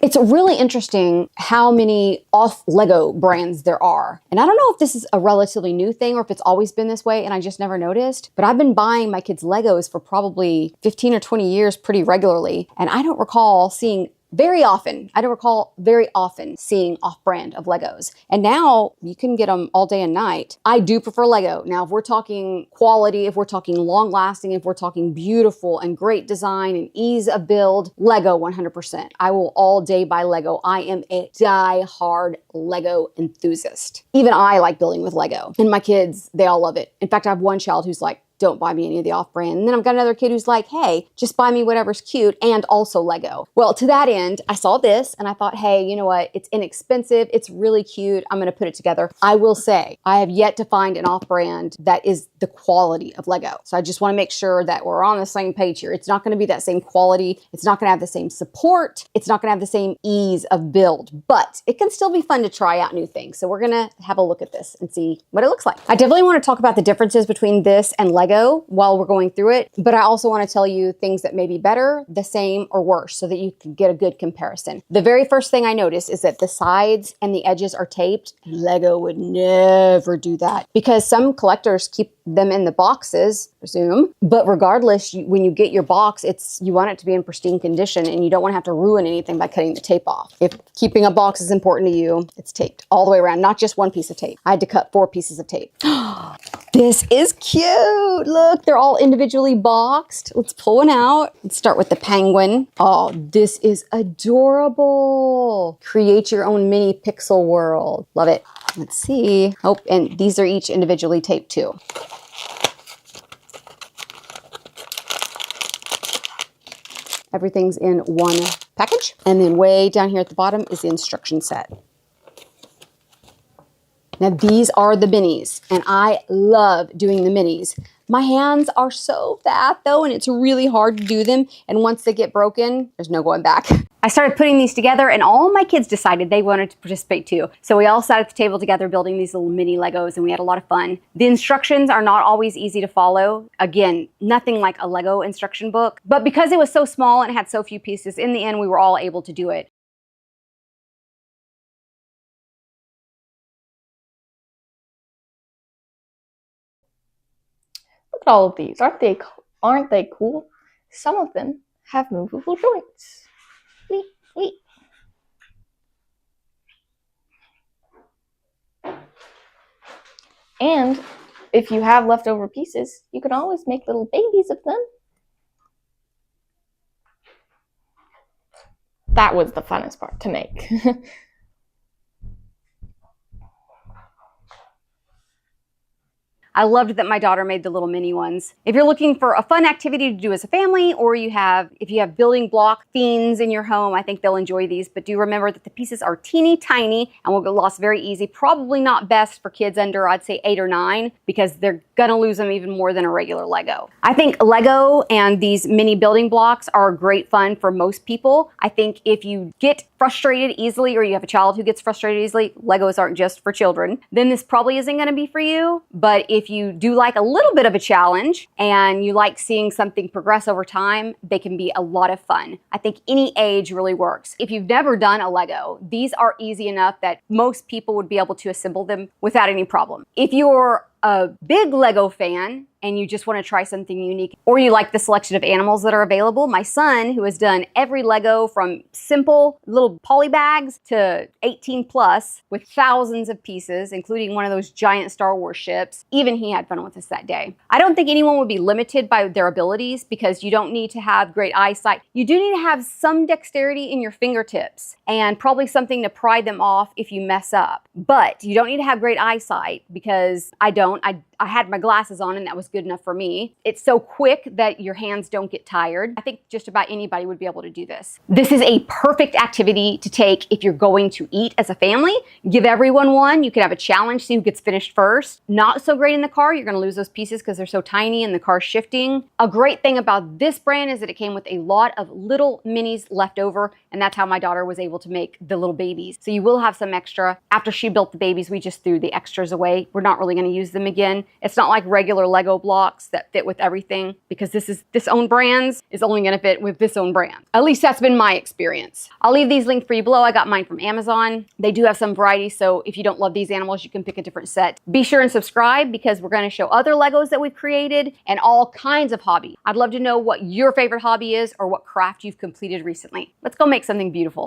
It's really interesting how many off Lego brands there are. And I don't know if this is a relatively new thing or if it's always been this way and I just never noticed, but I've been buying my kids Legos for probably 15 or 20 years pretty regularly. And I don't recall seeing very often seeing off-brand of Legos. And now you can get them all day and night. I do prefer Lego. Now, if we're talking quality, if we're talking long lasting, if we're talking beautiful and great design and ease of build, Lego 100%. I will all day buy Lego. I am a die-hard Lego enthusiast. Even I like building with Lego. And my kids, they all love it. In fact, I have one child who's like, don't buy me any of the off-brand. And then I've got another kid who's like, hey, just buy me whatever's cute and also Lego. Well, to that end, I saw this and I thought, hey, you know what? It's inexpensive. It's really cute. I'm going to put it together. I will say I have yet to find an off-brand that is the quality of Lego. So I just want to make sure that we're on the same page here. It's not going to be that same quality. It's not going to have the same support. It's not going to have the same ease of build, but it can still be fun to try out new things. So we're going to have a look at this and see what it looks like. I definitely want to talk about the differences between this and Lego while we're going through it, but I also want to tell you things that may be better, the same, or worse so that you can get a good comparison. The very first thing I noticed is that the sides and the edges are taped. Lego would never do that because some collectors keep them in the boxes, presume. But regardless, when you get your box, you want it to be in pristine condition and you don't want to have to ruin anything by cutting the tape off. If keeping a box is important to you, it's taped all the way around, not just one piece of tape. I had to cut 4 pieces of tape. This is cute. Look, they're all individually boxed. Let's pull one out. Let's start with the penguin. Oh, this is adorable. Create your own mini pixel world. Love it. Let's see. Oh, and these are each individually taped too. Everything's in one package. And then way down here at the bottom is the instruction set. Now these are the minis, and I love doing the minis. My hands are so fat though, and it's really hard to do them. And once they get broken, there's no going back. I started putting these together and all my kids decided they wanted to participate too. So we all sat at the table together building these little mini Legos and we had a lot of fun. The instructions are not always easy to follow. Again, nothing like a Lego instruction book, but because it was so small and had so few pieces, in the end, we were all able to do it. Look at all of these. Aren't they cool? Some of them have movable joints. Wee, wee. And if you have leftover pieces, you can always make little babies of them. That was the funnest part to make. I loved that my daughter made the little mini ones. If you're looking for a fun activity to do as a family, or if you have building block fiends in your home, I think they'll enjoy these. But do remember that the pieces are teeny tiny and will get lost very easy. Probably not best for kids under, I'd say 8 or 9, because they're gonna lose them even more than a regular Lego. I think Lego and these mini building blocks are great fun for most people. I think if you get frustrated easily, or you have a child who gets frustrated easily, Legos aren't just for children, then this probably isn't gonna be for you. But if you do like a little bit of a challenge and you like seeing something progress over time, they can be a lot of fun. I think any age really works. If you've never done a Lego, these are easy enough that most people would be able to assemble them without any problem. If you're a big Lego fan and you just want to try something unique, or you like the selection of animals that are available, my son, who has done every Lego from simple little poly bags to 18 plus with thousands of pieces, including one of those giant Star Wars ships, even he had fun with us that day. I don't think anyone would be limited by their abilities because you don't need to have great eyesight. You do need to have some dexterity in your fingertips and probably something to pry them off if you mess up. But you don't need to have great eyesight, because I don't. I had my glasses on and that was good enough for me. It's so quick that your hands don't get tired. I think just about anybody would be able to do this. This is a perfect activity to take if you're going to eat as a family. Give everyone one. You could have a challenge, see who gets finished first. Not so great in the car. You're gonna lose those pieces because they're so tiny and the car's shifting. A great thing about this brand is that it came with a lot of little minis left over, and that's how my daughter was able to make the little babies. So you will have some extra. After she built the babies, we just threw the extras away. We're not really gonna use them again. It's not like regular Lego blocks that fit with everything, because this own brands is only going to fit with this own brand. At least that's been my experience. I'll leave these linked for you below. I got mine from Amazon. They do have some variety, so if you don't love these animals, you can pick a different set. Be sure and subscribe, because we're going to show other Legos that we've created and all kinds of hobby. I'd love to know what your favorite hobby is or what craft you've completed recently. Let's go make something beautiful.